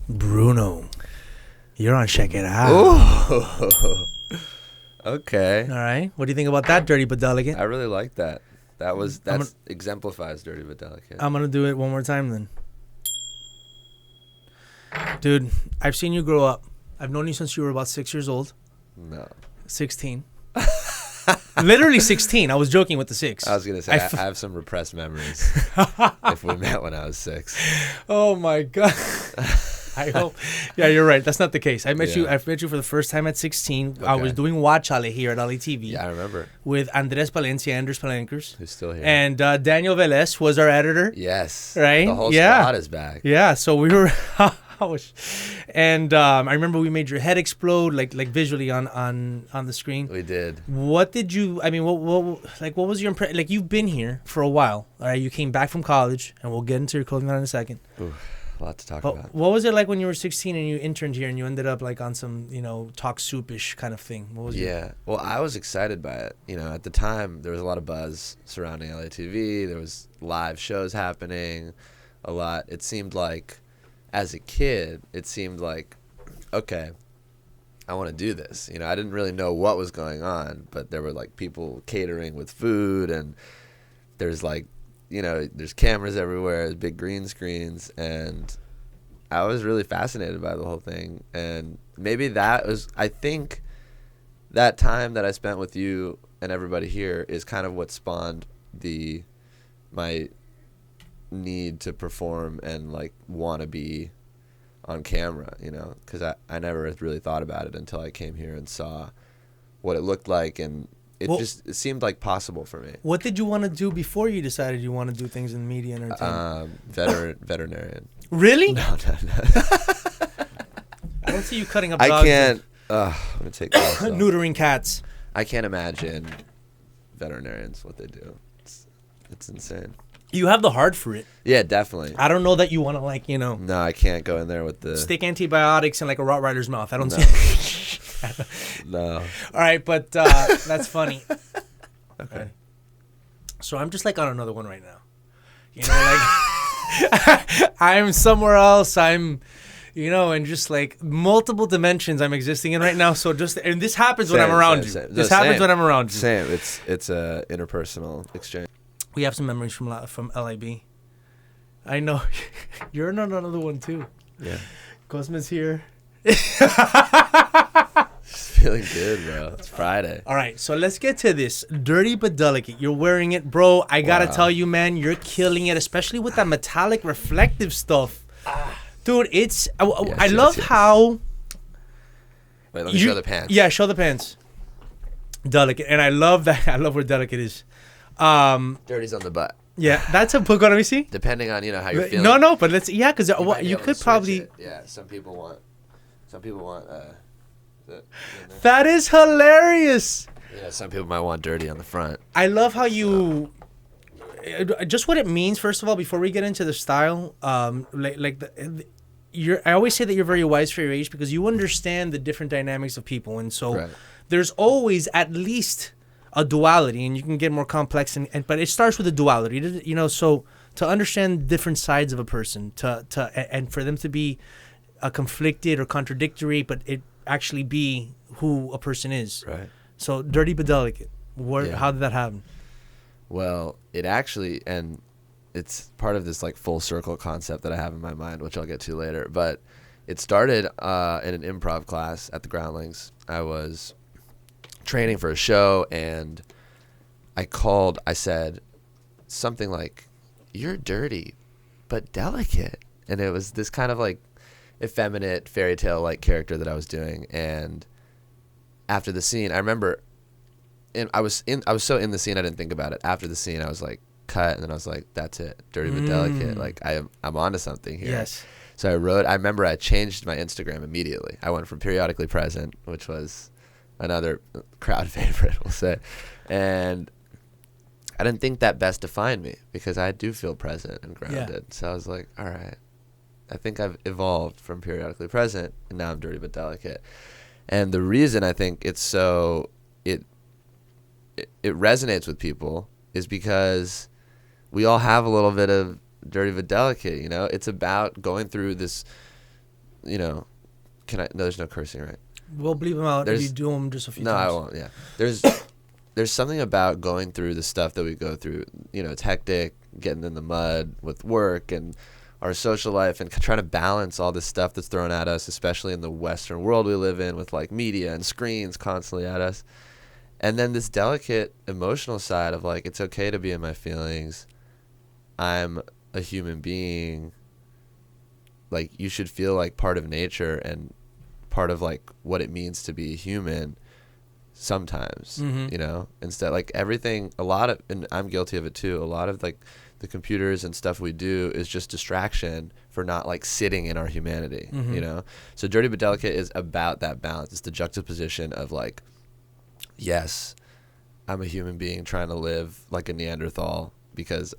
Bruno, you're on Checkitow. Oh, okay. All right. What do you think about that, dirty but delicate? I really like that. That exemplifies dirty but delicate. I'm gonna do it one more time then. Dude, I've seen you grow up. I've known you since you were about 6 years old. No. 16. Literally 16. I was joking with the 6. I was gonna say I have some repressed memories. If we met when I was 6. Oh my god. I hope. Yeah, you're right. That's not the case. I met you for the first time at 16. Okay. I was doing Watchale here at LATV. Yeah, I remember. With Andres Palencia, Anders Palenkers. Who's still here. And Daniel Velez was our editor. Yes. Right? The whole squad is back. Yeah, so we were... and I remember we made your head explode, like visually on the screen. We did. What did you? I mean, what was your impression? Like, you've been here for a while. All right, you came back from college, and we'll get into your clothing line in a second. Ooh, a lot to talk about. What was it like when you were 16 and you interned here and you ended up like on some talk soup-ish kind of thing? What was it? Well, I was excited by it. At the time there was a lot of buzz surrounding LATV. There was live shows happening, a lot. It seemed like, as a kid, okay, I want to do this. I didn't really know what was going on, but there were like people catering with food, and there's there's cameras everywhere, there's big green screens, and I was really fascinated by the whole thing. And maybe I think that time that I spent with you and everybody here is kind of what spawned my need to perform and want to be on camera, because I never really thought about it until I came here and saw what it looked like, and it seemed like possible for me. What did you want to do before you decided you want to do things in media and entertainment? Veterinarian. Really? No. I don't see you cutting up dogs. I can't. I'm gonna take this off. Neutering cats. I can't imagine veterinarians, what they do. It's insane. You have the heart for it. Yeah, definitely. I don't know that you want to No, I can't go in there with the... stick antibiotics in like a Rottweiler's mouth. I don't see... No. All right, but that's funny. Okay. So I'm just on another one right now. I'm somewhere else. I'm... in just multiple dimensions I'm existing in right now. So and this happens when I'm around you. This happens when I'm around you. Same. It's a interpersonal exchange. We have some memories from LAB. I know. You're in another one too. Yeah. Cosmo's here. Feeling good, bro. It's Friday. All right, so let's get to this. Dirty but delicate. You're wearing it, bro. I gotta tell you, man, you're killing it, especially with that metallic reflective stuff. Dude, it's... I love how... Wait, let me show the pants. Yeah, show the pants. Delicate. And I love that. I love where delicate is. Dirty's on the butt. Yeah, that's a book. Let me see. Depending on how you're feeling. No, but let's... Yeah, because you could probably... It. Yeah, some people want... That is hilarious. Yeah, some people might want dirty on the front. I love how you... Just what it means, first of all, before we get into the style, I always say that you're very wise for your age because you understand the different dynamics of people, and so there's always at least a duality, and you can get more complex, but it starts with a duality, so to understand different sides of a person, and for them to be conflicted or contradictory, but it actually be who a person is. Right. So dirty but delicate. How did that happen? Well, it actually, and it's part of this full circle concept that I have in my mind, which I'll get to later. But it started in an improv class at the Groundlings. I was training for a show, and I said something like, "You're dirty, but delicate," and it was this kind of effeminate fairy tale character that I was doing. And after the scene, I remember. And I was so in the scene I didn't think about it. After the scene I was cut, and then I was that's it, dirty but delicate. I'm onto something here. Yes. So I remember I changed my Instagram immediately. I went from periodically present, which was another crowd favorite, we'll say, and I didn't think that best defined me because I do feel present and grounded. Yeah. So I was all right, I think I've evolved from periodically present, and now I'm dirty but delicate. And the reason I think it's so it resonates with people is because we all have a little bit of dirty but delicate, It's about going through this you know, no, there's no cursing, right? We'll bleep them out if you do them just a few times. No, I won't, yeah. There's something about going through the stuff that we go through. You know, it's hectic, getting in the mud with work and our social life and trying to balance all this stuff that's thrown at us, especially in the Western world we live in with like media and screens constantly at us. And then this delicate emotional side of like, it's okay to be in my feelings. I'm a human being. Like, you should feel like part of nature and part of like what it means to be human sometimes, you know, instead like everything, and I'm guilty of it too, a lot of like the computers and stuff we do is just distraction for not like sitting in our humanity, you know? So Dirty But Delicate is about that balance. It's the juxtaposition of like, yes, I'm a human being trying to live like a Neanderthal because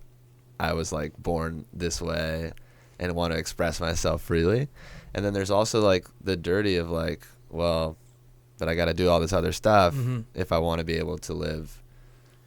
I was like born this way and want to express myself freely. And then there's also like the dirty of like, well, but I got to do all this other stuff if I want to be able to live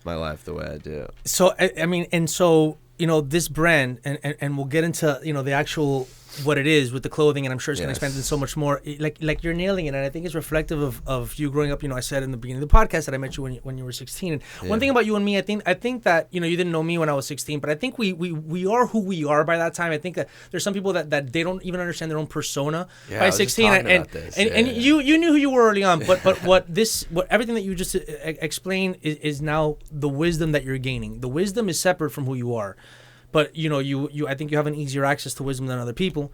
my life the way I do. So, I mean, and so, you know, this brand, and we'll get into, you know, the actual, what it is with the clothing, and I'm sure it's going to expand into so much more. Like you're nailing it, and I think it's reflective of you growing up. You know, I said in the beginning of the podcast that I met you when you were 16. And one thing about you and me, I think that, you know, you didn't know me when I was 16, but I think we are who we are by that time. I think that there's some people that they don't even understand their own persona by 16. And you knew who you were early on, but what everything that you just explained is now the wisdom that you're gaining. The wisdom is separate from who you are. But, you know, you I think you have an easier access to wisdom than other people.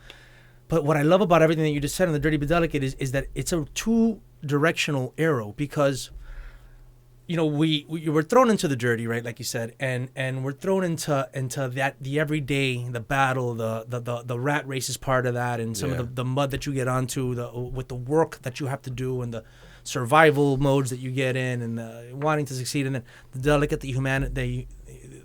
But what I love about everything that you just said on the Dirty But Delicate is that it's a two-directional arrow because, you know, we were thrown into the dirty, right, like you said, and we're thrown into that the everyday, the battle, the rat race is part of that, and some of the mud that you get onto, with the work that you have to do, and the survival modes that you get in, and wanting to succeed, and then the delicate, the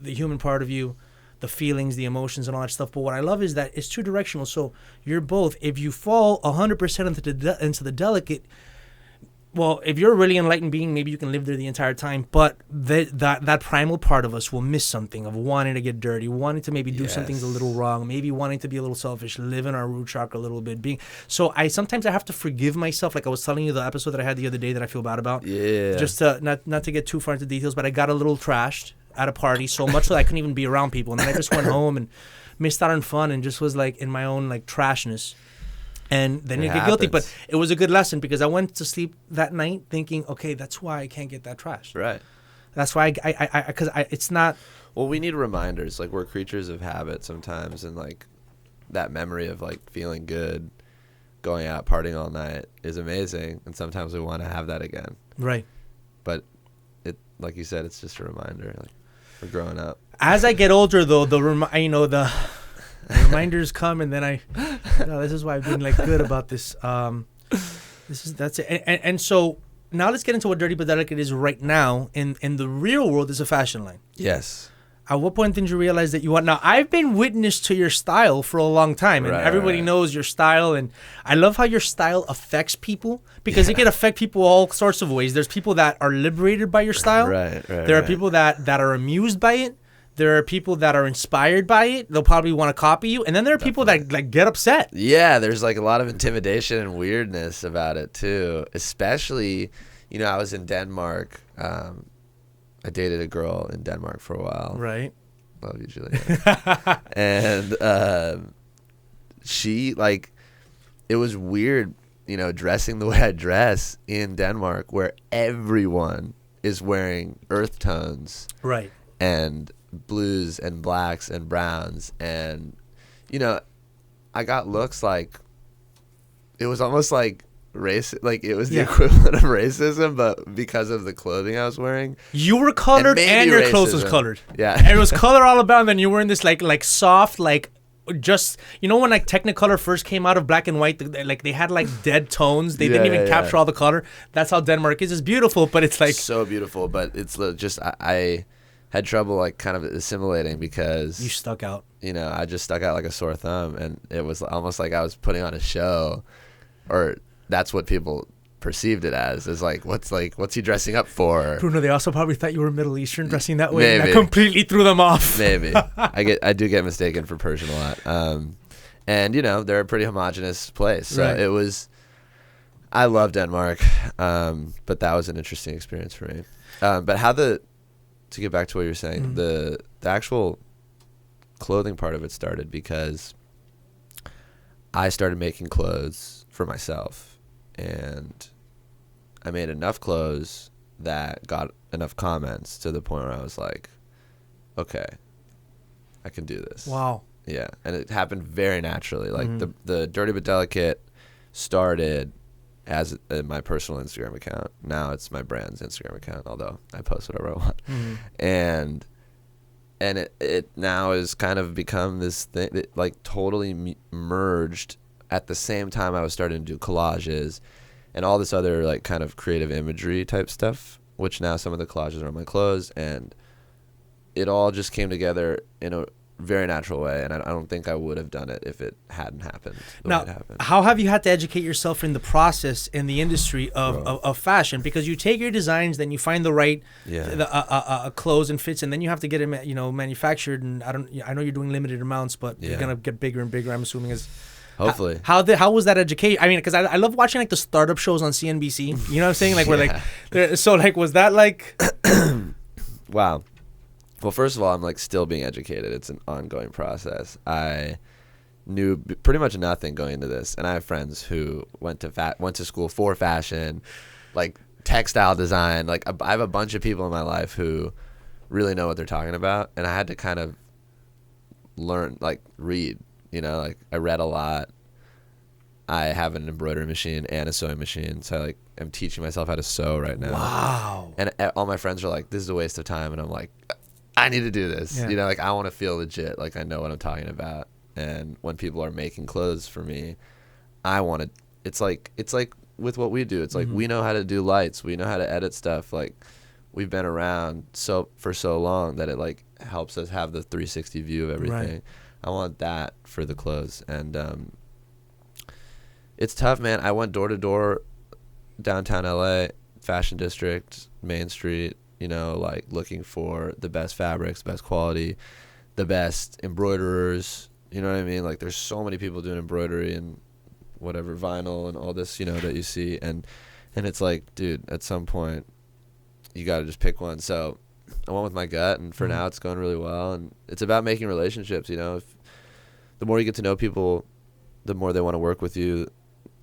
human part of you, the feelings, the emotions, and all that stuff. But what I love is that it's two-directional. So you're both. If you fall 100% into the delicate, well, if you're a really enlightened being, maybe you can live there the entire time. But that primal part of us will miss something of wanting to get dirty, wanting to maybe do some things a little wrong, maybe wanting to be a little selfish, live in our root chakra a little bit. So sometimes I have to forgive myself. Like I was telling you the episode that I had the other day that I feel bad about. Yeah. Just to, not to get too far into details, but I got a little trashed at a party so much that I couldn't even be around people, and then I just went home and missed out on fun and just was like in my own like trashness, and then you get guilty. But it was a good lesson because I went to sleep that night thinking, okay, that's why I can't get that trashed. Right. That's why it's not. Well, we need reminders. Like, we're creatures of habit sometimes, and like that memory of like feeling good, going out partying all night is amazing, and sometimes we want to have that again. Right. But it, like you said, it's just a reminder. Like, we're growing up. As I get older, though, the reminders come, and then this is why I've been like good about this. That's it. And so now let's get into what Dirty But Delicate is right now. In the real world, is a fashion line. Yes. At what point did you realize that you want? Now, I've been witness to your style for a long time, and everybody knows your style. And I love how your style affects people because it can affect people all sorts of ways. There's people that are liberated by your style. There are people that are amused by it. There are people that are inspired by it. They'll probably want to copy you. And then there are people that like get upset. Yeah, there's like a lot of intimidation and weirdness about it too. Especially, you know, I was in Denmark. I dated a girl in Denmark for a while. Right. Love you, Julia. And she, like, it was weird, you know, dressing the way I dress in Denmark, where everyone is wearing earth tones. Right. And blues and blacks and browns. And, you know, I got looks like, it was almost like, like it was the equivalent of racism, but because of the clothing I was wearing. You were colored and your clothes was colored. Yeah. And it was color all about, and then you were in this like soft, like, just, you know, when like Technicolor first came out of black and white, like they had like dead tones. They didn't even capture all the color. That's how Denmark is. It's beautiful, but it's like so beautiful, but it's just I had trouble like kind of assimilating because you stuck out. You know, I just stuck out like a sore thumb, and it was almost like I was putting on a show, or that's what people perceived it as. Is like, what's he dressing up for? Bruno, they also probably thought you were Middle Eastern dressing that way. Maybe. And that completely threw them off. Maybe. I do get mistaken for Persian a lot. And, you know, they're a pretty homogenous place. So Right. it was, I love Denmark, but that was an interesting experience for me. But to get back to what you were saying, the actual clothing part of it started because I started making clothes for myself, and I made enough clothes that got enough comments to the point where I was like, okay, I can do this. Wow. Yeah, and it happened very naturally. Like the Dirty But Delicate started as my personal Instagram account. Now it's my brand's Instagram account, although I post whatever I want. And it now has kind of become this thing that like totally merged at the same time I was starting to do collages and all this other like kind of creative imagery type stuff, which now some of the collages are on my clothes, and it all just came together in a very natural way, and I don't think I would have done it if it hadn't happened the way it happened. How have you had to educate yourself in the process in the industry of fashion? Because you take your designs, then you find the right clothes and fits, and then you have to get it manufactured. And I know you're doing limited amounts, but you're gonna get bigger and bigger, I'm assuming. Hopefully. How was that education? I mean, because I love watching like the startup shows on CNBC. You know what I'm saying? Like was that like? Wow. Well, first of all, I'm like still being educated. It's an ongoing process. I knew pretty much nothing going into this, and I have friends who went to school for fashion, like textile design. Like I have a bunch of people in my life who really know what they're talking about, and I had to kind of learn, like read. You know, like I read a lot. I have an embroidery machine and a sewing machine, so I'm teaching myself how to sew right now. Wow. And all my friends are like, "This is a waste of time," and I'm like, I need to do this. Yeah. You know, like I want to feel legit, like I know what I'm talking about. And when people are making clothes for me, I want to. It's like with what we do. It's like we know how to do lights. We know how to edit stuff. Like we've been around for so long that it like helps us have the 360 view of everything. Right. I want that for the clothes, and it's tough, man. I went door to door, downtown LA, Fashion District, Main Street. You know, like looking for the best fabrics, best quality, the best embroiderers. You know what I mean? Like there's so many people doing embroidery and whatever, vinyl and all this, you know, that you see. And it's like, dude, at some point you got to just pick one. So I went with my gut, and for now it's going really well. And it's about making relationships, you know. The more you get to know people, the more they want to work with you.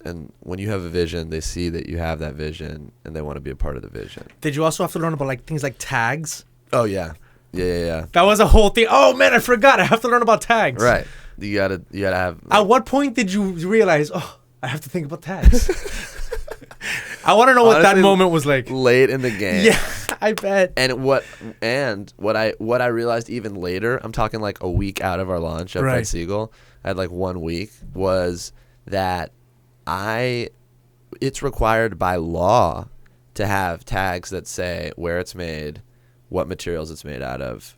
And when you have a vision, they see that you have that vision, and they want to be a part of the vision. Did you also have to learn about like things like tags? Oh yeah. Yeah. That was a whole thing. Oh man, I forgot. I have to learn about tags. Right. You gotta have. Like, at what point did you realize? Oh, I have to think about tags. I want to know what that moment was like. Late in the game. Yeah, I bet. And what I realized even later, I'm talking like a week out of our launch at Fred Siegel, I had like 1 week, was that it's required by law to have tags that say where it's made, what materials it's made out of,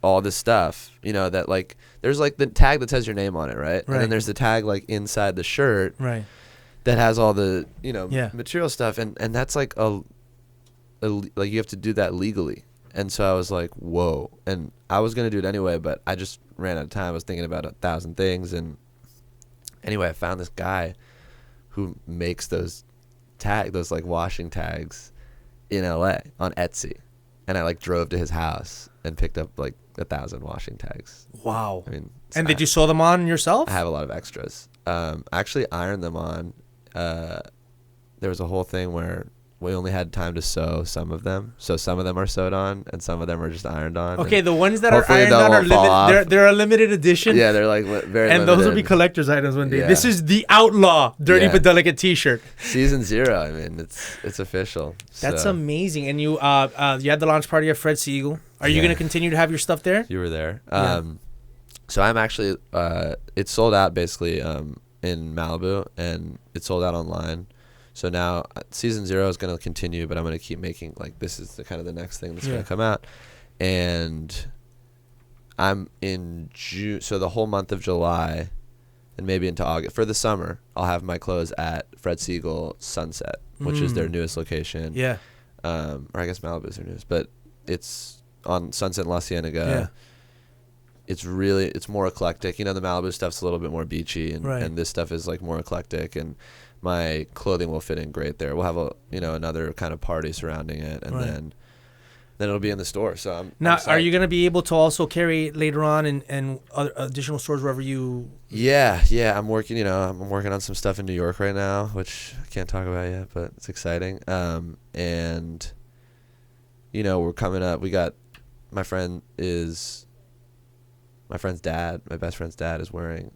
all this stuff, you know, that like there's like the tag that says your name on it, right? And then there's the tag like inside the shirt that has all the, you know, material stuff, and that's like like you have to do that legally. And so I was like, whoa. And I was going to do it anyway, but I just ran out of time. I was thinking about 1,000 things, and anyway, I found this guy who makes those like washing tags in LA on Etsy. And I like drove to his house and picked up like 1,000 washing tags. Wow. I mean, and did you sew them on yourself? I have a lot of extras. I actually ironed them on. There was a whole thing where we only had time to sew some of them. So some of them are sewed on and some of them are just ironed on. Okay, the ones that are ironed on are limited. They're a limited edition. Yeah, they're like very and limited. Those will be collector's items one day. Yeah. This is the outlaw Dirty But Delicate t-shirt. Season 0. I mean, it's official. That's amazing. And you had the launch party at Fred Siegel. Are you going to continue to have your stuff there? You were there. So I'm actually it's sold out basically in Malibu, and it's sold out online. So now season 0 is going to continue, but I'm going to keep making, like, this is the kind of the next thing that's going to come out. And I'm in June, so the whole month of July and maybe into August, for the summer, I'll have my clothes at Fred Siegel Sunset, which is their newest location. Yeah. Or I guess Malibu is their newest, but it's on Sunset in La Cienega. it's more eclectic. You know, the Malibu stuff's a little bit more beachy, and this stuff is like more eclectic, and my clothing will fit in great there. We'll have another kind of party surrounding it, and then it'll be in the store. So I'm psyched. Are you going to be able to also carry it later on and other additional stores wherever you? Yeah. I'm working. I'm working on some stuff in New York right now, which I can't talk about yet, but it's exciting. And we're coming up. We got my best friend's dad is wearing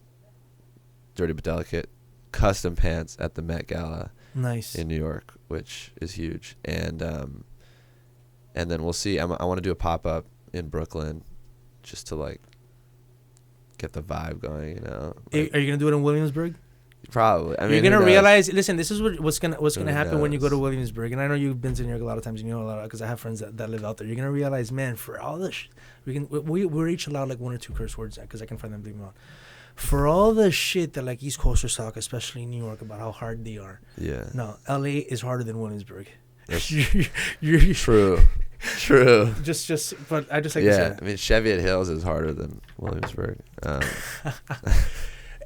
Dirty But Delicate custom pants at the Met Gala. Nice. In New York, which is huge. And then we'll see. I want to do a pop-up in Brooklyn just to, like, get the vibe going, Are you going to do it in Williamsburg? Probably. I mean, you're going to realize, listen, this is what's going to happen when you go to Williamsburg. And I know you've been to New York a lot of times, and you know a lot, because I have friends that live out there. You're going to realize, man, for all this, we're each allowed, like, 1 or 2 curse words, because I can find them, believe me or not. For all the shit that, like, East Coasters talk, especially in New York, about how hard they are. Yeah. No, LA is harder than Williamsburg. True. But I just like to say that. I mean, Cheviot Hills is harder than Williamsburg.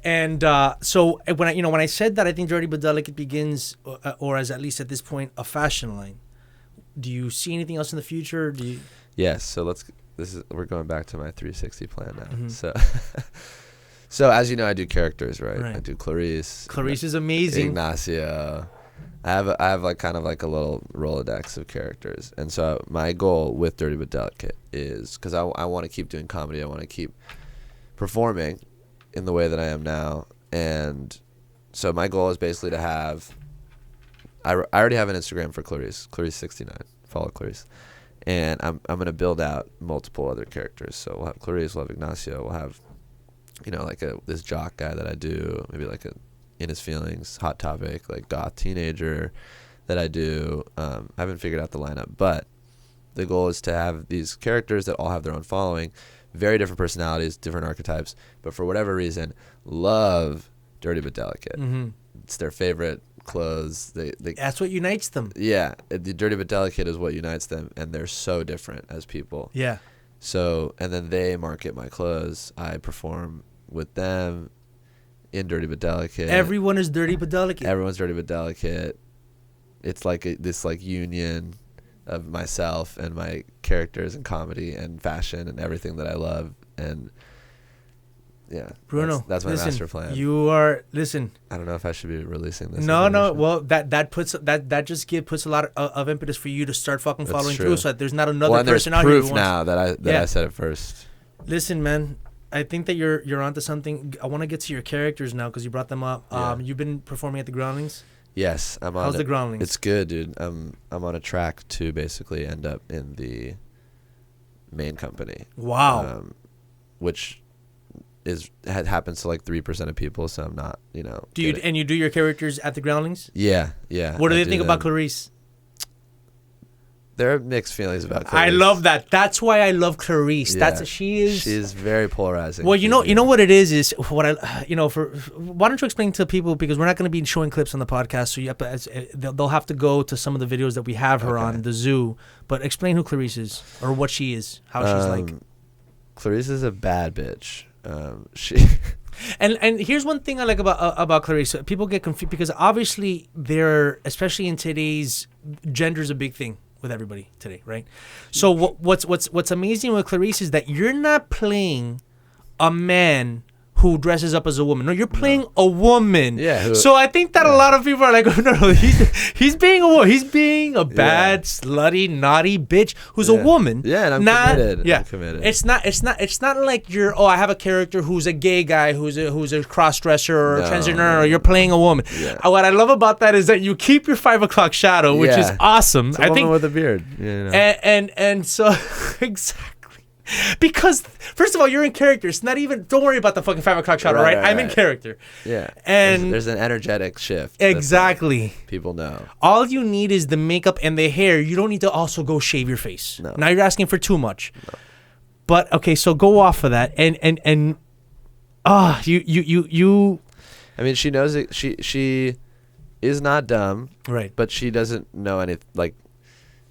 And so when I said that I think Dirty But Delicate begins, or as at least at this point, a fashion line. Do you see anything else in the future? Yes. So we're going back to my 360 plan now. Mm-hmm. So as you know, I do characters, right? I do Clarice. Clarice is amazing. Ignacio. I have like kind of like a little Rolodex of characters, and so my goal with Dirty But Delicate is, because I want to keep doing comedy, I want to keep performing in the way that I am now, and so my goal is basically to have. I already have an Instagram for Clarice 69. Follow Clarice, and I'm gonna build out multiple other characters. So we'll have Clarice, we'll have Ignacio, we'll have, like this jock guy that I do, maybe like a In His Feelings, Hot Topic, like goth teenager that I do. I haven't figured out the lineup, but the goal is to have these characters that all have their own following, very different personalities, different archetypes, but for whatever reason, love Dirty But Delicate. Mm-hmm. It's their favorite clothes. They That's what unites them. Yeah, the Dirty But Delicate is what unites them, and they're so different as people. Yeah. So, and then they market my clothes. I perform with them in Dirty But Delicate. Everyone is Dirty But Delicate. Everyone's Dirty But Delicate. It's like this like union of myself and my characters and comedy and fashion and everything that I love. And yeah, Bruno, that's my master plan. Listen. I don't know if I should be releasing this. No. Well, that puts a lot of impetus for you to start fucking following through, so that there's not another person out here. There's proof now that I said it first. Listen, man. I think that you're onto something. I want to get to your characters now because you brought them up. Yeah. You've been performing at the Groundlings? Yes, I'm on. How's the Groundlings? It's good, dude. I'm on a track to basically end up in the main company. Wow. Which happens to like 3% of people, so I'm not, And you do your characters at the Groundlings? Yeah. What do they think about Clarice? There are mixed feelings about Clarice. I love that. That's why I love Clarice. Yeah. She's very polarizing. Well, you know what it is what why don't you explain to people, because we're not going to be showing clips on the podcast, so they'll have to go to some of the videos that we have her on the zoo. But explain who Clarice is, or what she is, how she's like. Clarice is a bad bitch. She. And here's one thing I like about Clarice. People get confused because obviously especially in today's, gender is a big thing with everybody today, right? So what's amazing with Clarice is that you're not playing a man who dresses up as a woman. No, you're playing a woman. Yeah. So I think that a lot of people are like, oh, no, he's being a woman. He's being a bad, slutty, naughty bitch who's a woman. Yeah, and I'm committed. Yeah, I'm committed. It's not like I have a character who's a gay guy who's a cross-dresser or a transgender, or you're playing a woman. Yeah. What I love about that is that you keep your 5 o'clock shadow, which is awesome. It's a woman with a beard. And so exactly. Because first of all, you're in character. It's not even. Don't worry about the fucking 5 o'clock shadow, right? I'm in character. Yeah, and there's an energetic shift. Exactly. People know. All you need is the makeup and the hair. You don't need to also go shave your face. No. Now you're asking for too much. No. But okay, so go off of that, and you. I mean, she knows it. She is not dumb, right? But she doesn't know anything. Like,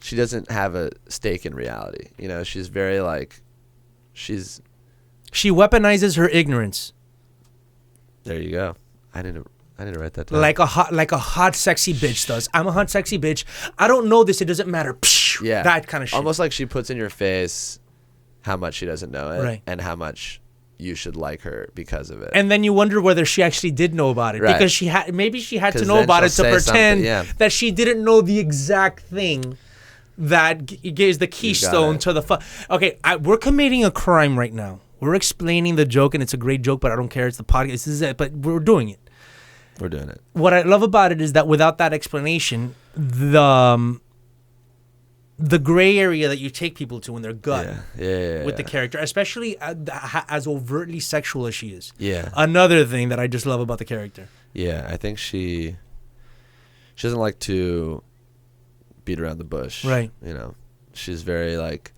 she doesn't have a stake in reality. She's very like. She's She weaponizes her ignorance. There you go. I need to write that down. Like a hot sexy bitch does. I'm a hot sexy bitch. I don't know this. It doesn't matter. Yeah. That kind of shit. Almost like she puts in your face how much she doesn't know it, right, and how much you should like her because of it. And then you wonder whether she actually did know about it, right, because she had to know about it to pretend that she didn't know the exact thing that gives the keystone to the Okay, we're committing a crime right now. We're explaining the joke, and it's a great joke, but I don't care. It's the podcast. This is it, but we're doing it. We're doing it. What I love about it is that without that explanation, the gray area that you take people to in their gut with the character, especially as overtly sexual as she is. Yeah. Another thing that I just love about the character. Yeah, I think she doesn't like to beat around the bush. Right. You know, she's very like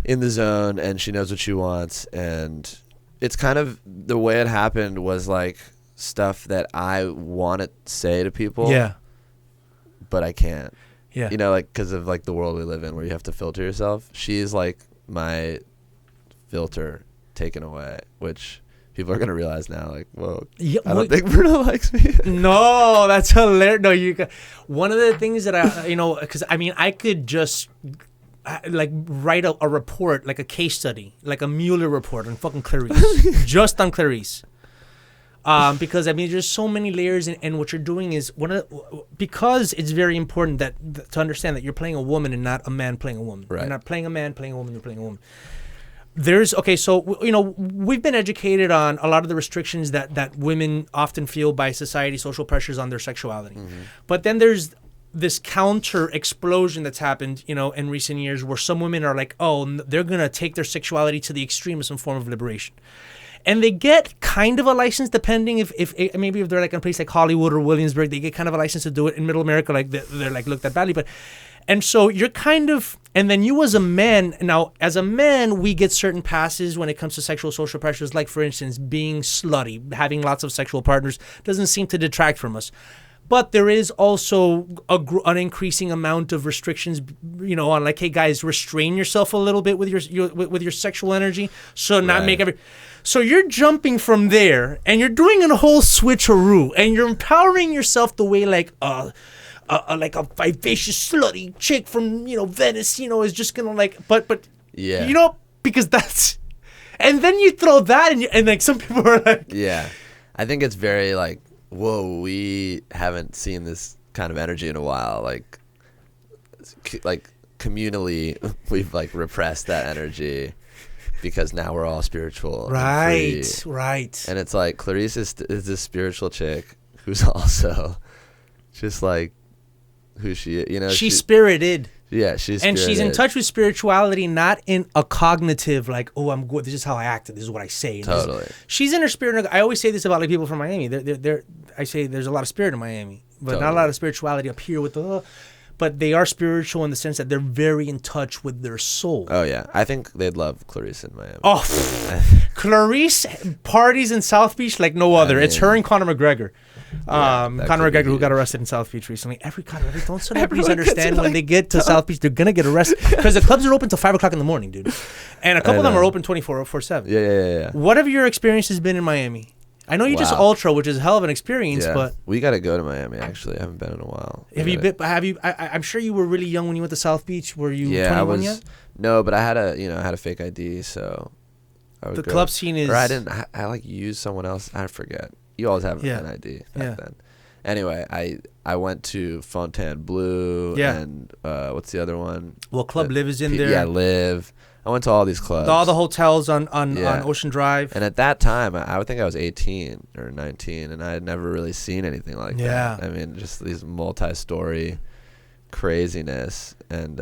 in the zone, and she knows what she wants, and it's kind of the way it happened was like stuff that I want to say to people. Yeah. But I can't. Yeah. You know, like, because of like the world we live in where you have to filter yourself. She's like my filter taken away, which people are going to realize now, like, whoa, I don't think Bruno likes me. No, that's hilarious. No, one of the things that because I mean, I could just like write a report, like a case study, like a Mueller report on fucking Clarice, just on Clarice. Because I mean, there's so many layers, and what you're doing is because it's very important to understand that you're playing a woman and not a man playing a woman. Right. You're not playing a man playing a woman. You're playing a woman. So we've been educated on a lot of the restrictions that women often feel by society, social pressures on their sexuality, but then there's this counter explosion that's happened, in recent years, where some women are like, oh, they're gonna take their sexuality to the extreme as some form of liberation. And they get kind of a license, depending if maybe if they're like in a place like Hollywood or Williamsburg, they get kind of a license to do it. In Middle America, like they're like looked at badly. And so you're kind of, and then you as a man, now as a man, we get certain passes when it comes to sexual social pressures, like for instance, being slutty, having lots of sexual partners doesn't seem to detract from us. But there is also an increasing amount of restrictions, on like, hey guys, restrain yourself a little bit with your sexual energy, so not make every. So you're jumping from there, and you're doing a whole switcheroo, and you're empowering yourself the way like a vivacious slutty chick from Venice, is just gonna like, but yeah, because that's, and then you throw that, and like some people are like, yeah, I think it's very like, whoa, we haven't seen this kind of energy in a while. Like communally, we've like repressed that energy because now we're all spiritual. Right, free. Right. And it's like Clarice is this spiritual chick who's also just like who she is. She's spirited. Yeah, she's spirited. And she's in touch with spirituality, not in a cognitive, like, oh, I'm good, this is how I act, this is what I say. Totally. She's in her spirit. I always say this about like people from Miami. I say there's a lot of spirit in Miami, but not a lot of spirituality up here with but they are spiritual in the sense that they're very in touch with their soul. Oh, yeah. I think they'd love Clarice in Miami. Oh, Clarice parties in South Beach like no other. It's her and Conor McGregor. Conor McGregor, who got arrested in South Beach recently. Don't celebrities understand when they get to South Beach, they're going to get arrested? Because the clubs are open till 5 o'clock in the morning, dude. And a couple of them are open 24/7. Yeah. What have your experiences been in Miami? I know you just ultra, which is a hell of an experience, but we got to go to Miami. Actually, I haven't been in a while. Have you? I'm sure you were really young when you went to South Beach. Were you 21 yet? No, but I had a fake ID, so I would the go. club scene is. Or I didn't. I like used someone else. I forget. You always have an ID back then. Anyway, I went to Fontainebleau and what's the other one? Well, Club Live is in there. Yeah, Live. I went to all these clubs. All the hotels on Ocean Drive. And at that time, I would think I was 18 or 19, and I had never really seen anything like that. I mean, just these multi-story craziness. And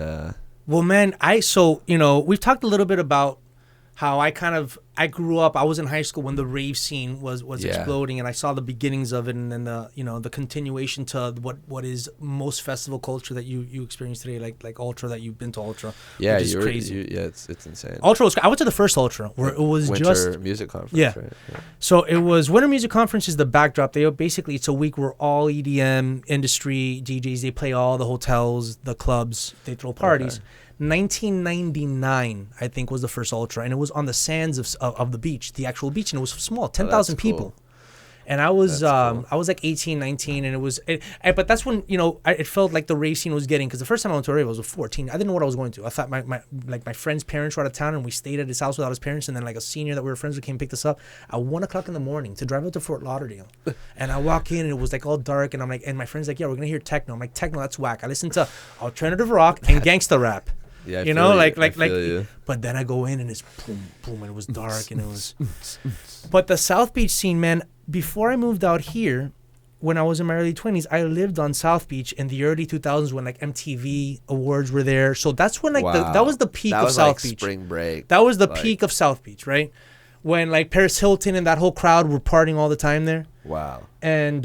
well, man, we've talked a little bit about how I grew up. I was in high school when the rave scene was exploding, and I saw the beginnings of it, and then the continuation to what is most festival culture that you experience today, like Ultra, that you've been to Ultra. Yeah, which is crazy. It's insane. Ultra was. I went to the first Ultra where it was Winter Music Conference. Yeah. Right? Yeah. So it was Winter Music Conference is the backdrop. It's a week where all EDM industry DJs, they play all the hotels, the clubs, they throw parties. Okay. 1999, I think, was the first Ultra, and it was on the sands of the beach, the actual beach, and it was small, 10,000 people. And I was cool. I was like 18, 19, and but that's when, you know, it felt like the rave scene was getting, because the first time I went to a rave I was 14. I didn't know what I was going to. I thought my friend's parents were out of town, and we stayed at his house without his parents, and then like a senior that we were friends with came and picked us up at 1 o'clock in the morning to drive out to Fort Lauderdale. And I walk in and it was like all dark, and I'm like, and my friend's like, yeah, we're gonna hear techno. I'm like, techno, that's whack. I listen to alternative rock and gangsta rap. Yeah, you know, like, you. But then I go in and it's boom, boom, and it was dark, and it was. But the South Beach scene, man. Before I moved out here, when I was in my early 20s, I lived on South Beach in the early 2000s when like MTV awards were there. So that's when like that was the peak of South Beach. Spring break. That was the peak of South Beach, right? When like Paris Hilton and that whole crowd were partying all the time there. Wow. And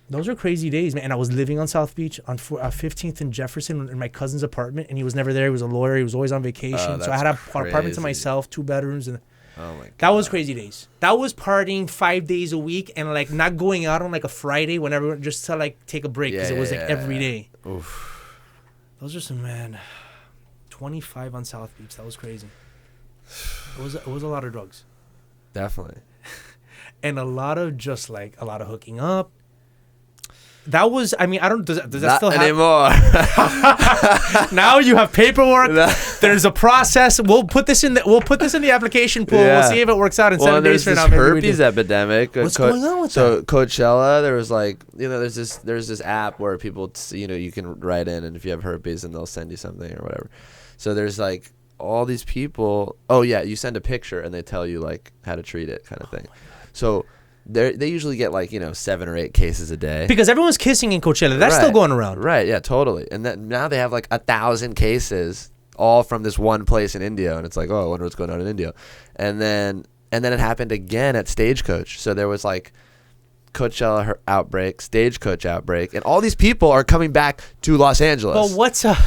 those were crazy days, man. And I was living on South Beach on 15th and Jefferson in my cousin's apartment, and he was never there. He was a lawyer. He was always on vacation. So I had an apartment to myself, 2 bedrooms, and oh my God. That was crazy days. That was partying 5 days a week and like not going out on like a Friday when everyone, just to like take a break, because it was like every day. Oof. Those are some, man. 25 on South Beach. That was crazy. It was a lot of drugs. Definitely. And a lot of hooking up. That was, I mean, I don't, does that Not still happen? anymore. Now you have paperwork. There's a process. We'll put this in the application pool. Yeah. We'll see if it works out in 7 days from now. There's this herpes epidemic. What's going on with that? So Coachella, there was like, you know, there's this app where people, you know, you can write in, and if you have herpes, and they'll send you something or whatever. So there's like all these people. Oh yeah, you send a picture and they tell you like how to treat it, kind of thing. So they usually get like, you know, 7 or 8 cases a day, because everyone's kissing in Coachella. That's still going around. Right. Yeah. Totally. And now they have like 1,000 cases, all from this one place in India, and it's like, oh, I wonder what's going on in India. And then it happened again at Stagecoach. So there was like Coachella outbreak, Stagecoach outbreak, and all these people are coming back to Los Angeles. Well, what's up?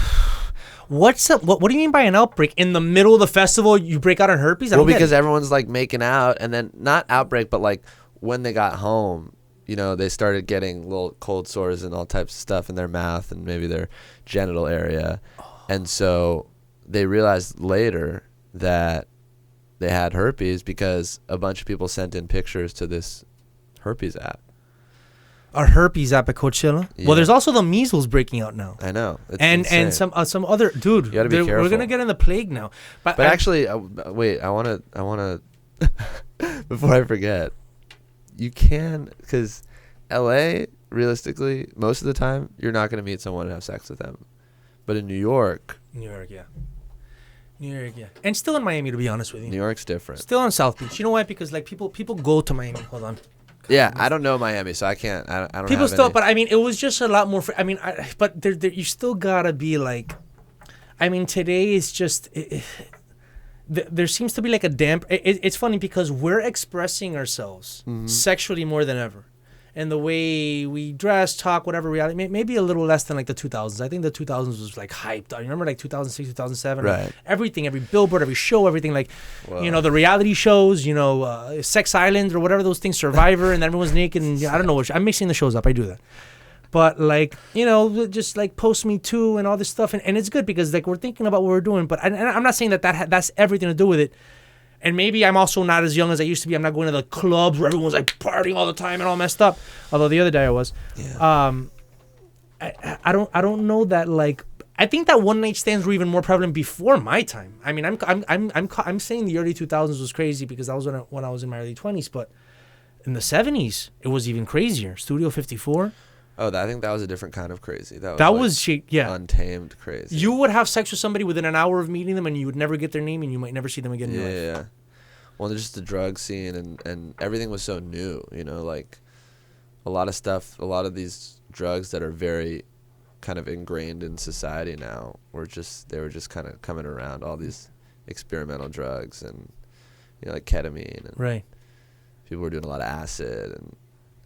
What do you mean by an outbreak? In the middle of the festival, you break out on herpes? Well, because everyone's like making out, and then not outbreak, but like when they got home, you know, they started getting little cold sores and all types of stuff in their mouth and maybe their genital area. And so they realized later that they had herpes because a bunch of people sent in pictures to this herpes app. A herpes app at Coachella? Yeah. Well, there's also the measles breaking out now. I know. It's and insane. And some other, dude, you gotta be careful. We're going to get in the plague now. But actually, wait, I want to before I forget, you can, because LA, realistically, most of the time, you're not going to meet someone and have sex with them. But in New York, yeah. And still in Miami, to be honest with you. New York's different. Still on South Beach. You know why? Because like people go to Miami. Hold on. Yeah, I don't know Miami, so I can't. I don't. People have still, any. But I mean, it was just a lot more. But there, you still gotta be like. I mean, today is just. There seems to be like a damp. It's funny because we're expressing ourselves sexually more than ever, and the way we dress, talk, whatever, reality, maybe a little less than like the 2000s. I think the 2000s was like hyped. You remember like 2006, 2007, right? Like everything, every billboard, every show, everything, like, you know, the reality shows, you know, Sex Island or whatever those things, Survivor, and everyone's naked. And I don't know I'm mixing the shows up. I do that. But like, you know, just like Post Me Too and all this stuff, and it's good because like we're thinking about what we're doing. But I'm not saying that's everything to do with it. And maybe I'm also not as young as I used to be. I'm not going to the clubs where everyone's like partying all the time and all messed up. Although the other day I was. Yeah. I don't know that like. I think that one night stands were even more prevalent before my time. I mean, I'm saying the early 2000s was crazy because that was when I was in my early 20s. But in the 70s, it was even crazier. Studio 54. Oh, I think that was a different kind of crazy. That was untamed crazy. You would have sex with somebody within an hour of meeting them, and you would never get their name, and you might never see them again in your life. Yeah. Well, just the drug scene and everything was so new. You know, like a lot of these drugs that are very kind of ingrained in society now they were just kind of coming around. All these experimental drugs and, you know, like ketamine. And right. People were doing a lot of acid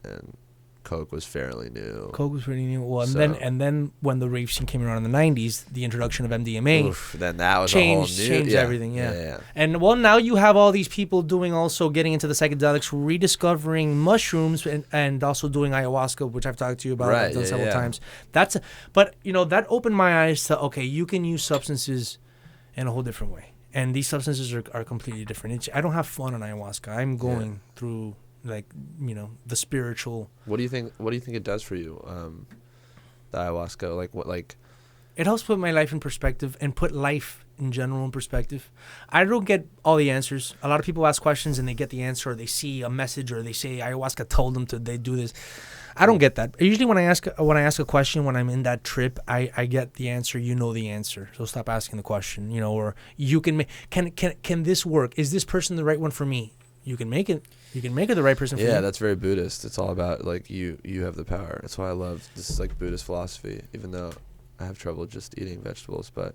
and Coke was fairly new. Well, and then when the rave scene came around in the 90s, the introduction of MDMA, then that was changed everything. Yeah. And well, now you have all these people getting into the psychedelics, rediscovering mushrooms, and also doing ayahuasca, which I've talked to you about. I've done several times. But you know, that opened my eyes to, okay, you can use substances in a whole different way. And these substances are completely different. I don't have fun on ayahuasca. I'm going through like, you know, the spiritual. What do you think it does for you? The ayahuasca, like what, like. It helps put my life in perspective and put life in general in perspective. I don't get all the answers. A lot of people ask questions and they get the answer, or they see a message, or they say ayahuasca told them to. They do this. I don't get that. Usually when I ask a question, when I'm in that trip, I get the answer. You know the answer, so stop asking the question. You know, or you can make. Can this work? Is this person the right one for me? You can make it. You can make it the right person for you. Yeah, that's very Buddhist. It's all about like you have the power. That's why I love this is like Buddhist philosophy, even though I have trouble just eating vegetables, but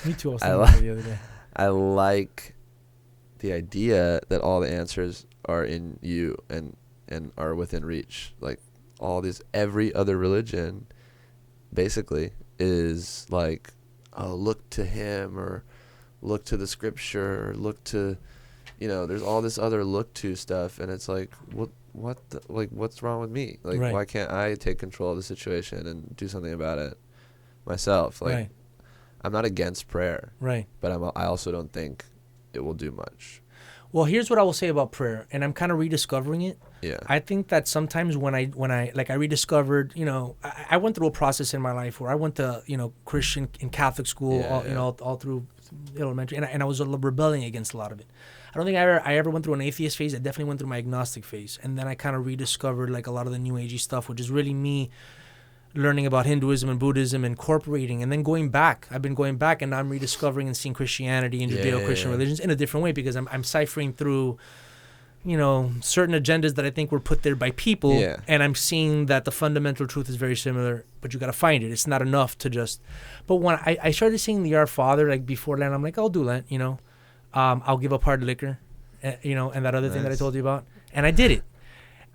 me too. I was thinking the other day. I like the idea that all the answers are in you and are within reach. Like every other religion basically is like, oh, look to him, or look to the scripture, or look to, you know, there's all this other look to stuff, and it's like, what's wrong with me? Like, why can't I take control of the situation and do something about it myself? Like, I'm not against prayer, but I also don't think it will do much. Well, here's what I will say about prayer, and I'm kind of rediscovering it. Yeah. I think that sometimes when I rediscovered, you know, I went through a process in my life where I went to, you know, Christian and Catholic school, you know, all through elementary, and I was rebelling against a lot of it. I don't think I ever went through an atheist phase. I definitely went through my agnostic phase, and then I kind of rediscovered like a lot of the New Agey stuff, which is really me learning about Hinduism and Buddhism, incorporating, and then going back. I've been going back, and now I'm rediscovering and seeing Christianity and Judeo-Christian religions in a different way, because I'm ciphering through, you know, certain agendas that I think were put there by people, and I'm seeing that the fundamental truth is very similar, but you got to find it. It's not enough to just. But when I started seeing the Our Father, like before Lent, I'm like, I'll do Lent, you know. I'll give up hard liquor, you know, and that other thing that I told you about. And I did it.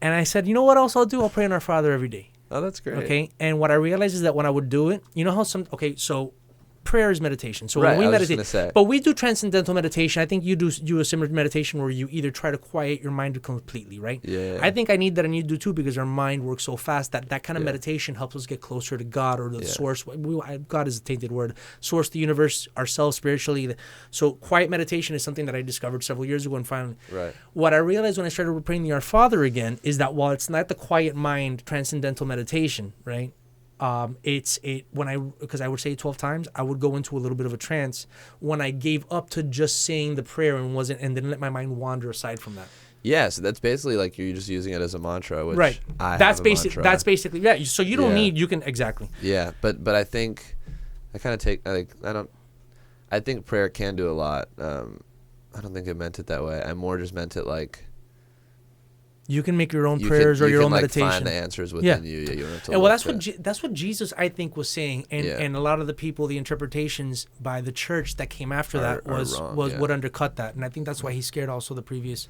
And I said, you know what else I'll do? I'll pray on Our Father every day. Oh, that's great. Okay. And what I realized is that when I would do it, you know how so prayer is meditation. So when we meditate, but we do transcendental meditation. I think you do a similar meditation where you either try to quiet your mind completely, right? Yeah. I think I need to do too, because our mind works so fast that kind of meditation helps us get closer to God, or the source. God is a tainted word. Source, the universe, ourselves spiritually. So quiet meditation is something that I discovered several years ago, and finally, what I realized when I started praying the Our Father again is that while it's not the quiet mind transcendental meditation, right? Because I would say it 12 times, I would go into a little bit of a trance when I gave up to just saying the prayer and didn't let my mind wander aside from that. Yeah, so that's basically like you're just using it as a mantra, which That's basically So you don't need, you can exactly. Yeah, but I think I kind of take I think prayer can do a lot. I don't think I meant it that way. I more just meant it like. You can make your own prayers or your own meditation. You can find the answers within you. Yeah, you don't have to that's what Jesus, I think, was saying, and a lot of the people, the interpretations by the church that came after that was what undercut that, and I think that's why he scared also the previous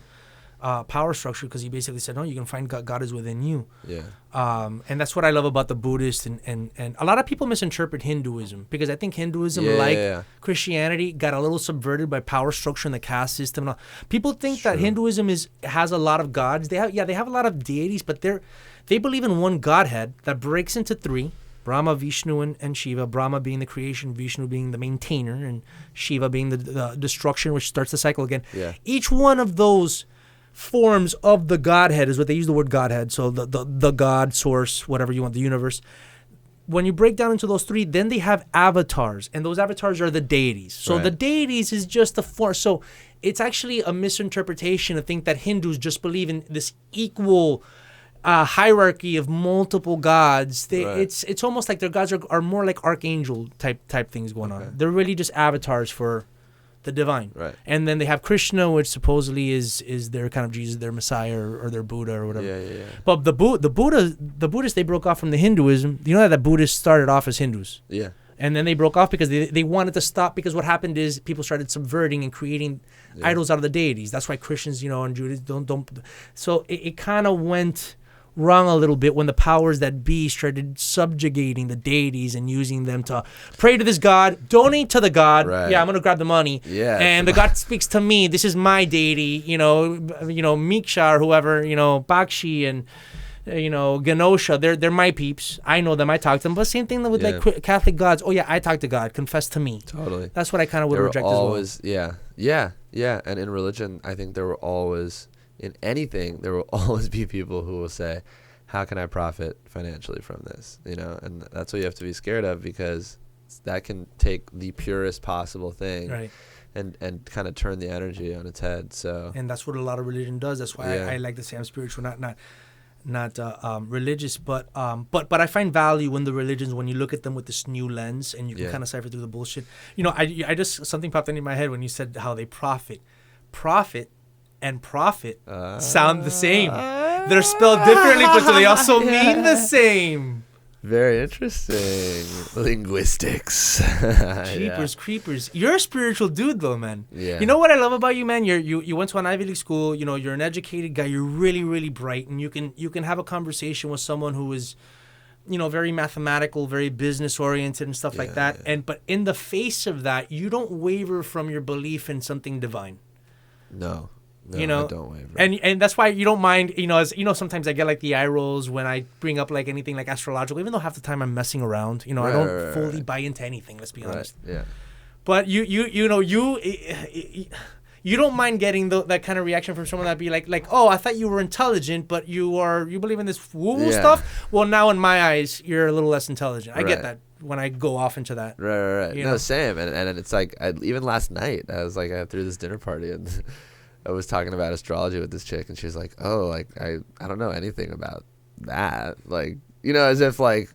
power structure, because he basically said, no, you can find God is within you. Yeah. And that's what I love about the Buddhist, and a lot of people misinterpret Hinduism, because I think Hinduism, Christianity, got a little subverted by power structure and the caste system. People think that Hinduism has a lot of gods. They have a lot of deities, but they believe in one Godhead that breaks into three: Brahma, Vishnu, and Shiva. Brahma being the creation, Vishnu being the maintainer, and Shiva being the destruction, which starts the cycle again. Yeah. Each one of those forms of the Godhead is what they use the word Godhead. So the God, source, whatever you want, the universe. When you break down into those three, then they have avatars, and those avatars are the deities. So the deities is just a form. So it's actually a misinterpretation to think that Hindus just believe in this equal hierarchy of multiple gods. It's almost like their gods are more like archangel type things going on. They're really just avatars for the divine. Right. And then they have Krishna, which supposedly is their kind of Jesus, their Messiah or their Buddha or whatever. Yeah. But the Buddhists, they broke off from the Hinduism. You know that the Buddhists started off as Hindus. Yeah. And then they broke off because they wanted to stop, because what happened is people started subverting and creating idols out of the deities. That's why Christians, and Judaism don't. So it kind of went wrong a little bit when the powers that be started subjugating the deities and using them to pray to this God, donate to the God. Right. Yeah, I'm gonna grab the money. Yeah, and the God speaks to me. This is my deity. Miksha or whoever. Bakshi and Ganesha, they're my peeps. I know them. I talk to them. But same thing with like Catholic gods. Oh yeah, I talk to God. Confess to me. Totally. That's what I kind of would reject always, as well. Yeah. And in religion, I think there will always be people who will say, how can I profit financially from this? And that's what you have to be scared of, because that can take the purest possible thing. Right. And kind of turn the energy on its head. And that's what a lot of religion does. That's why I like to say I'm spiritual, not religious, but I find value in the religions when you look at them with this new lens and you can kind of cipher through the bullshit. I just, something popped into my head when you said how they profit and profit sound the same. They're spelled differently, but they also mean the same. Very interesting. Linguistics. Jeepers creepers. You're a spiritual dude though, man. Yeah. You know what I love about you, man? You went to an Ivy League school, you're an educated guy, you're really, really bright, and you can have a conversation with someone who is, very mathematical, very business oriented and stuff like that. Yeah. But in the face of that, you don't waver from your belief in something divine. No. I don't waver. And that's why you don't mind, as sometimes I get like the eye rolls when I bring up like anything like astrological, even though half the time I'm messing around. I don't fully buy into anything, let's be honest. Yeah. But you don't mind getting that kind of reaction from someone that be like, oh, I thought you were intelligent, but you believe in this woo-woo stuff. Well, now in my eyes, you're a little less intelligent. I get that when I go off into that. Right. No, same. And it's like, even last night, I was like, I threw this dinner party and I was talking about astrology with this chick, and she was like, "Oh, like I don't know anything about that." Like, as if like,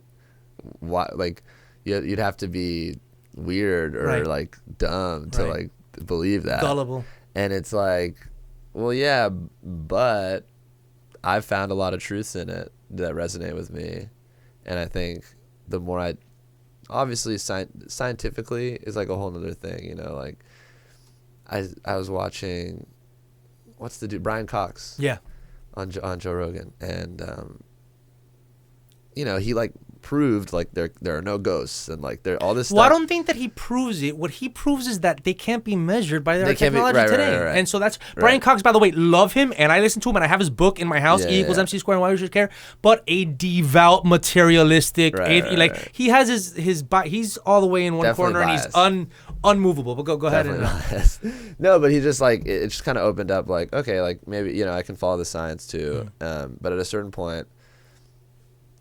what, like, you'd have to be weird or like dumb to like believe that. Gullible. And it's like, well, yeah, but I've found a lot of truths in it that resonate with me, and I think the more obviously scientifically is like a whole other thing, like I was watching. What's the dude? Brian Cox. Yeah. On Joe Rogan, and he like proved like there are no ghosts and like there all this stuff. Well, I don't think that he proves it. What he proves is that they can't be measured by their technology today. Right. And so that's Brian Cox. By the way, love him, and I listen to him, and I have his book in my house. E equals MC squared, and why we should care. But a devout, materialistic, he has his he's all the way in one corner, biased. And he's unmovable. But go ahead. No, but he just like it just kind of opened up like, okay, like maybe I can follow the science too, but at a certain point,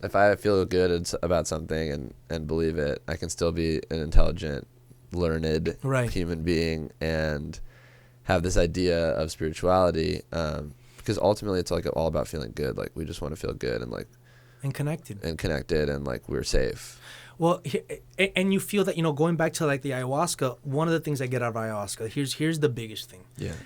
if I feel good about something and believe it, I can still be an intelligent, learned human being and have this idea of spirituality, because ultimately it's like all about feeling good. Like we just want to feel good and like connected and like we're safe. Well, and you feel that, going back to like the ayahuasca, one of the things I get out of ayahuasca, here's the biggest thing,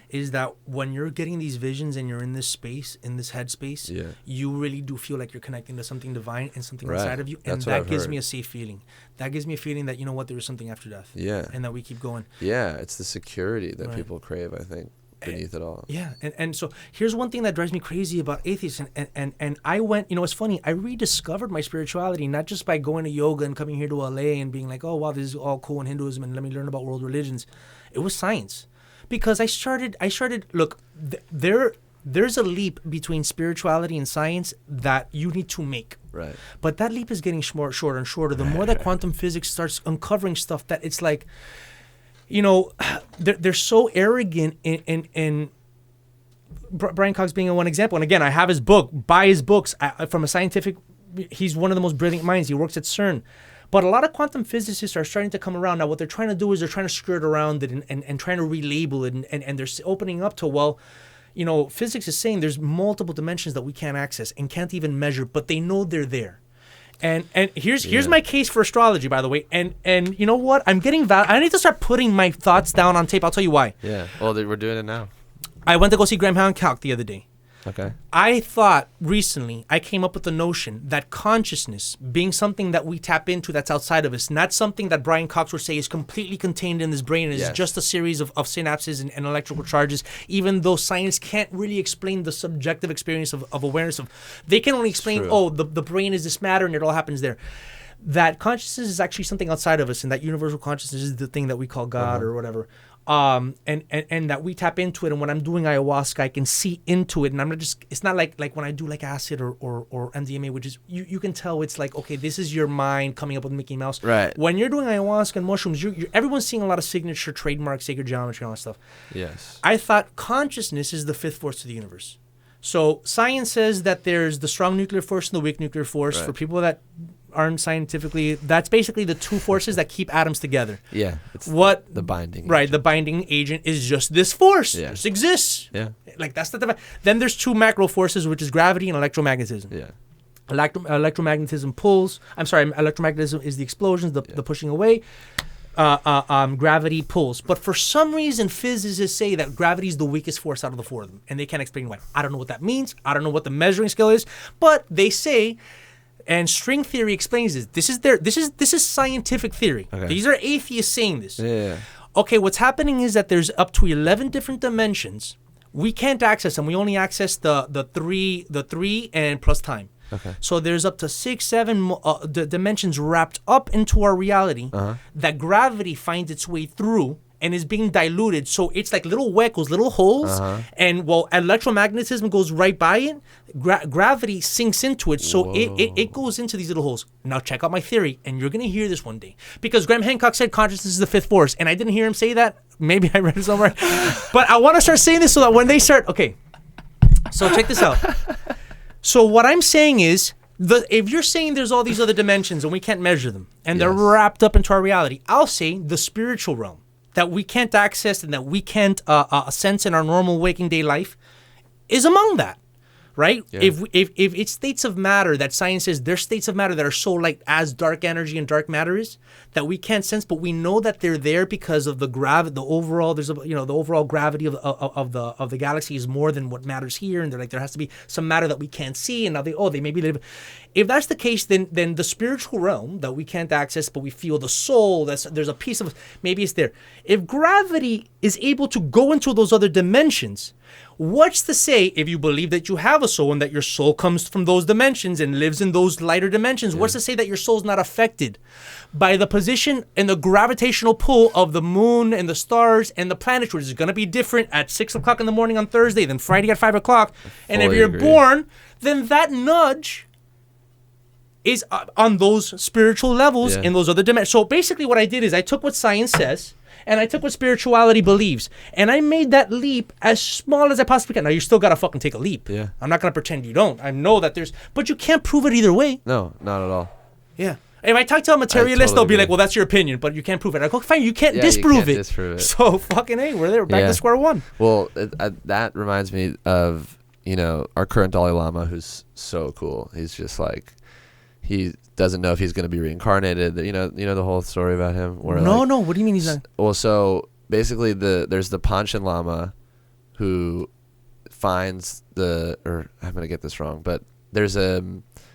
is that when you're getting these visions and you're in this space, in this headspace, you really do feel like you're connecting to something divine and something inside of you. And that gives me a safe feeling. That gives me a feeling that, there is something after death. Yeah. And that we keep going. Yeah, it's the security that people crave, I think. Beneath it all. Yeah. And so here's one thing that drives me crazy about atheists. And I went, it's funny, I rediscovered my spirituality, not just by going to yoga and coming here to LA and being like, oh, wow, this is all cool in Hinduism and let me learn about world religions. It was science. Because I started, look, there's a leap between spirituality and science that you need to make. Right. But that leap is getting shorter and shorter. The more that quantum physics starts uncovering stuff that it's like, they're so arrogant in Brian Cox being one example. And again, I have his book. Buy his books. From a scientific, he's one of the most brilliant minds. He works at CERN. But a lot of quantum physicists are starting to come around. Now, what they're trying to do is they're trying to skirt around it and trying to relabel it. And they're opening up to, physics is saying there's multiple dimensions that we can't access and can't even measure, but they know they're there. And here's my case for astrology, by the way. And you know what? I'm getting I need to start putting my thoughts down on tape. I'll tell you why. Yeah. Well, we're doing it now. I went to go see Graham Hancock the other day. Okay. I thought recently I came up with the notion that consciousness being something that we tap into that's outside of us, not something that Brian Cox would say is completely contained in this brain and is just a series of synapses and electrical charges, even though science can't really explain the subjective experience of awareness of. They can only explain, the brain is this matter and it all happens there. That consciousness is actually something outside of us, and that universal consciousness is the thing that we call God or whatever. and that we tap into it. And when I'm doing ayahuasca, I can see into it, and I'm not just. It's not like when I do like acid or MDMA, which is you can tell it's like, okay, this is your mind coming up with Mickey Mouse. Right. When you're doing ayahuasca and mushrooms, everyone's seeing a lot of signature, trademark, sacred geometry, and all that stuff. Yes. I thought consciousness is the fifth force to the universe. So science says that there's the strong nuclear force and the weak nuclear force. Right. For people that aren't scientifically, that's basically the two forces that keep atoms together. Yeah. It's the binding Right. agent. The binding agent is just this force. Yeah. It just exists. Yeah. Like that's the. Then there's two macro forces, which is gravity and electromagnetism. Yeah. Electromagnetism pulls. I'm sorry. Electromagnetism is the explosions, the pushing away. Gravity pulls. But for some reason, physicists say that gravity is the weakest force out of the four of them, and they can't explain why. I don't know what that means. I don't know what the measuring scale is, but they say. And string theory explains this. This is scientific theory. Okay. These are atheists saying this. Yeah. Okay, what's happening is that there's up to 11 different dimensions. We can't access them. We only access the three and plus time. Okay. So there's up to 6, 7 dimensions wrapped up into our reality that gravity finds its way through and is being diluted. So it's like little huecos, little holes. And while electromagnetism goes right by it, gravity sinks into it. So it goes into these little holes. Now check out my theory, and you're going to hear this one day. Because Graham Hancock said consciousness is the fifth force, and I didn't hear him say that. Maybe I read it somewhere. But I want to start saying this so that when they start... Okay, so check this out. So what I'm saying is, if you're saying there's all these other dimensions and we can't measure them, and they're wrapped up into our reality, I'll say the spiritual realm that we can't access and that we can't sense in our normal waking day life is among that, right? Yeah. If it's states of matter that science says there's states of matter that are so like as dark energy and dark matter is that we can't sense, but we know that they're there because of the the overall the overall gravity of the galaxy is more than what matters here, and they're like there has to be some matter that we can't see, and now they maybe live. If that's the case, then the spiritual realm that we can't access, but we feel the soul, there's a piece of, maybe it's there. If gravity is able to go into those other dimensions, what's to say if you believe that you have a soul and that your soul comes from those dimensions and lives in those lighter dimensions? What's to say that your soul's not affected by the position and the gravitational pull of the moon and the stars and the planets, which is going to be different at 6 o'clock in the morning on Thursday than Friday at 5 o'clock. And if you're born, then that nudge is on those spiritual levels in those other dimensions. So basically what I did is I took what science says and I took what spirituality believes, and I made that leap as small as I possibly can. Now, you still got to fucking take a leap. Yeah. I'm not going to pretend you don't. I know that but you can't prove it either way. No, not at all. Yeah. If I talk to a materialist, they'll be like, well, that's your opinion, but you can't prove it. I go, fine, you can't disprove it. So fucking hey, we're back to square one. Well, that reminds me of, our current Dalai Lama, who's so cool. He's just like, he doesn't know if he's going to be reincarnated. You know the whole story about him. Where no. What do you mean he's not? Well, so basically, there's the Panchen Lama, who finds I'm going to get this wrong, but there's a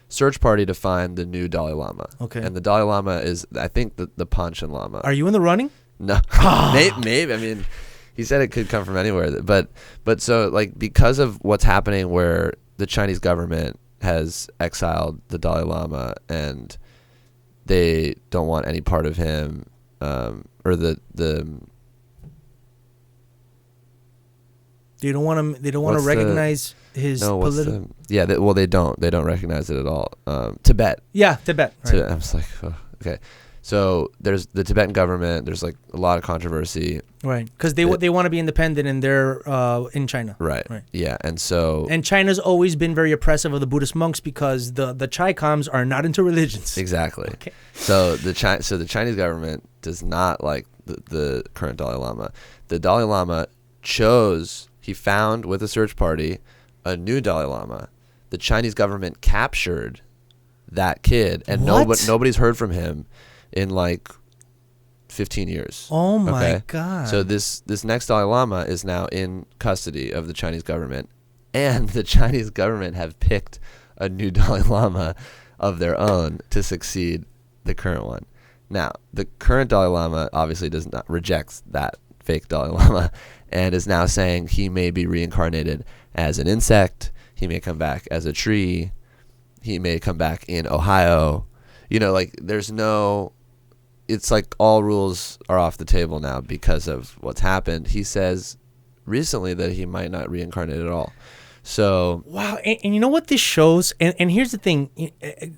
search party to find the new Dalai Lama. Okay. And the Dalai Lama is, I think, the Panchen Lama. Are you in the running? No. Maybe. I mean, he said it could come from anywhere, but so like because of what's happening, where the Chinese government has exiled the Dalai Lama and they don't want any part of him, or the they don't want him. They don't want to recognize his political. They don't recognize it at all. Tibet. Yeah, Tibet. Right. Tibet. I was like, oh, okay. So there's the Tibetan government. There's like a lot of controversy. Right, because they want to be independent and they're in China. Right. Yeah, and China's always been very oppressive of the Buddhist monks because the Chai Coms are not into religions. Exactly. Okay. So the Chinese government does not like the current Dalai Lama. The Dalai Lama he found with a search party a new Dalai Lama. The Chinese government captured that kid, and nobody's heard from him in like 15 years. Oh my God. So this next Dalai Lama is now in custody of the Chinese government, and the Chinese government have picked a new Dalai Lama of their own to succeed the current one. Now, the current Dalai Lama obviously rejects that fake Dalai Lama and is now saying he may be reincarnated as an insect, he may come back as a tree, he may come back in Ohio. There's no... it's like all rules are off the table now because of what's happened. He says recently that he might not reincarnate at all. So wow, and you know what this shows? And here's the thing,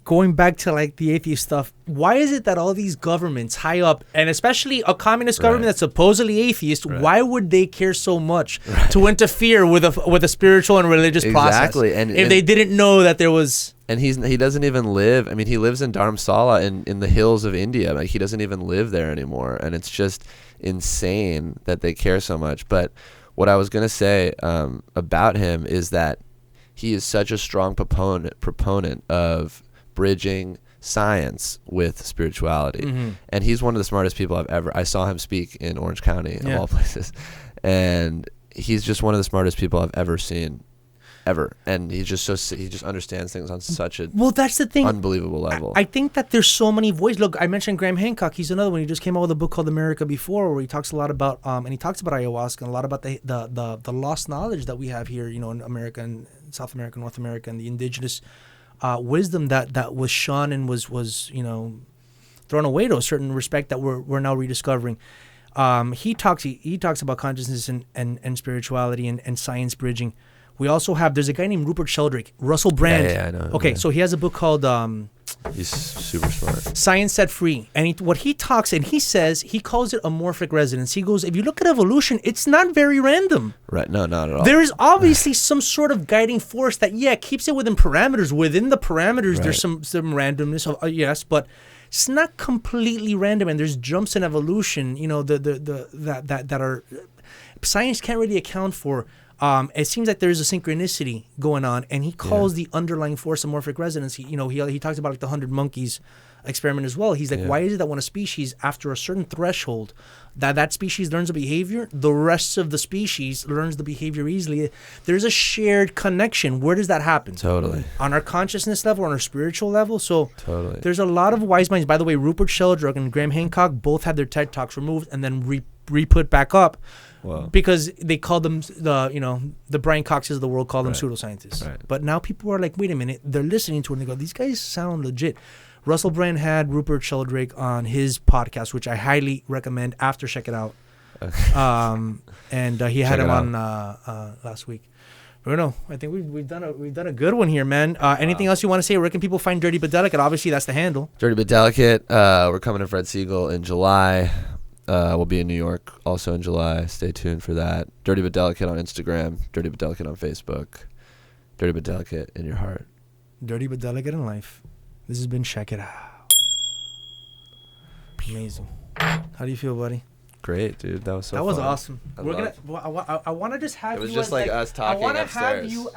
going back to like the atheist stuff, why is it that all these governments high up, and especially a communist government that's supposedly atheist, why would they care so much to interfere with a spiritual and religious process? And if they didn't know that there was. And he doesn't even live. I mean, he lives in Dharamsala in the hills of India. Like, he doesn't even live there anymore, and it's just insane that they care so much. But what I was going to say about him is that he is such a strong proponent of bridging science with spirituality. And he's one of the smartest people I saw him speak in Orange County, of all places. And he's just one of the smartest people I've ever seen. Ever. And he just understands things on such a that's the thing, unbelievable level. I think that there's so many voices. Look, I mentioned Graham Hancock. He's another one. He just came out with a book called America Before, where he talks a lot about and he talks about ayahuasca and a lot about the lost knowledge that we have here, you know, in America and South America, North America, and the indigenous wisdom that was shunned and was you know, thrown away to a certain respect that we're now rediscovering. He talks about consciousness and spirituality and science bridging. We also have, there's a guy named Rupert Sheldrake, Russell Brand. Yeah, I know. Okay, so he has a book called he's super smart. Science Set Free. And he says, he calls it amorphic resonance. He goes, if you look at evolution, it's not very random. Right, no, not at all. There is obviously some sort of guiding force that, keeps it within parameters. Within the parameters, there's some randomness, yes, but it's not completely random, and there's jumps in evolution, you know, that are, science can't really account for. It seems like there's a synchronicity going on, and he calls the underlying force amorphic resonance. He talks about like the 100 monkeys experiment as well. He's like, why is it that when a species, after a certain threshold, that species learns a behavior, the rest of the species learns the behavior easily? There's a shared connection. Where does that happen? Totally. On our consciousness level, on our spiritual level. So totally. There's a lot of wise minds. By the way, Rupert Sheldrake and Graham Hancock both had their TED Talks removed and then re-put back up. Wow. Because they called them the Brian Coxes of the world call them pseudoscientists. Right. But now people are like, wait a minute, they're listening to it and they go, these guys sound legit. Russell Brand had Rupert Sheldrake on his podcast, which I highly recommend after Check It Out. Okay. And he had him on last week. Bruno, I think we've done a good one here, man. Anything else you want to say? Where can people find Dirty But Delicate? Obviously, that's the handle. Dirty But Delicate. We're coming to Fred Siegel in July. We'll be in New York also in July. Stay tuned for that. Dirty But Delicate on Instagram. Dirty But Delicate on Facebook. Dirty But Delicate in your heart. Dirty But Delicate in life. This has been Check It Out. Amazing. How do you feel, buddy? Great, dude. That was so fun. That was awesome. I want to just have you. It was just like us talking upstairs.